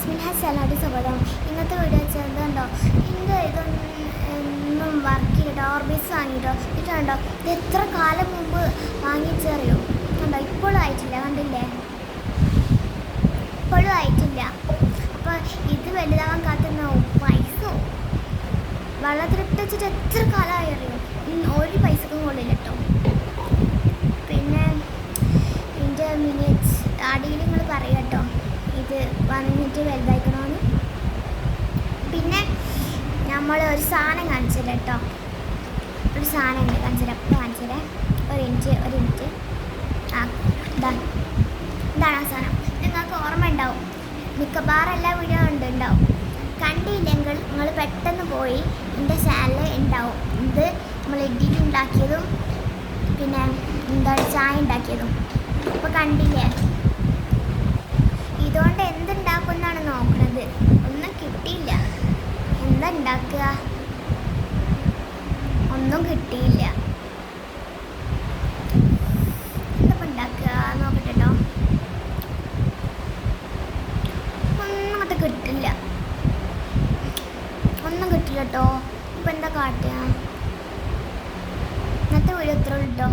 Jasmine has salad സ്വാഗതം. ഇന്നത്തെ video വെച്ചതുണ്ടോ എൻ്റെ ഇതൊന്നും വർക്ക് ചെയ്തിട്ടോ ഓർബീസ് വാങ്ങിയിട്ടോ ഇട്ടുണ്ടോ. ഇത് എത്ര കാലം മുമ്പ് വാങ്ങിച്ചറിയോ കണ്ടോ. ഇപ്പോഴും ആയിട്ടില്ല, കണ്ടില്ലേ, ഇപ്പോഴും ആയിട്ടില്ല. അപ്പോൾ ഇത് വലുതാവാൻ കാത്തുന്ന പൈസ വെള്ളത്തിലിട്ട് വെച്ചിട്ട് എത്ര കാലമായി അറിയോ. ഒരു പൈസക്കും കൊള്ളില്ല കേട്ടോ. പിന്നെ എൻ്റെ മിനിറ്റ്സ് അടിയിൽ നിങ്ങൾ പറയും കേട്ടോ ഇത് വന്നിട്ട് വലുതായിക്കണമെന്ന്. പിന്നെ നമ്മൾ ഒരു സാധനം കാണിച്ചില്ല കേട്ടോ, ഒരു സാധനം ഉണ്ട് കാണിച്ചില്ല. അപ്പോൾ കാണിച്ചില്ല, ഒരു മിനിറ്റ് ആ ഇതാണ് ആ സാധനം. നിങ്ങൾക്ക് ഓർമ്മ ഉണ്ടാവും, മിക്കവാറും എല്ലാ വീഡിയോ ഉണ്ടാവും. കണ്ടില്ലെങ്കിൽ നിങ്ങൾ പെട്ടെന്ന് പോയി എൻ്റെ ചാനൽ ഉണ്ടാവും. ഇത് നമ്മൾ ഇഡ്ഡലി ഉണ്ടാക്കിയതും പിന്നെ എന്താണ് ചായ ഉണ്ടാക്കിയതും. അപ്പോൾ കണ്ടില്ലേ, ഇതുകൊണ്ട് എന്തുണ്ടാക്കുമെന്നാണ് നോക്കുന്നത്. ഒന്നും കിട്ടിയില്ല. എന്താ ഉണ്ടാക്കുക, ഒന്നും കിട്ടിയില്ല. എന്താ ഉണ്ടാക്കുക നോക്കട്ടെ കേട്ടോ. ഒന്നും കിട്ടില്ല കേട്ടോ. ഇപ്പം എന്താ കാട്ടുക. ഇന്നത്തെ വീഡിയോ ഇത്ര കേട്ടോ.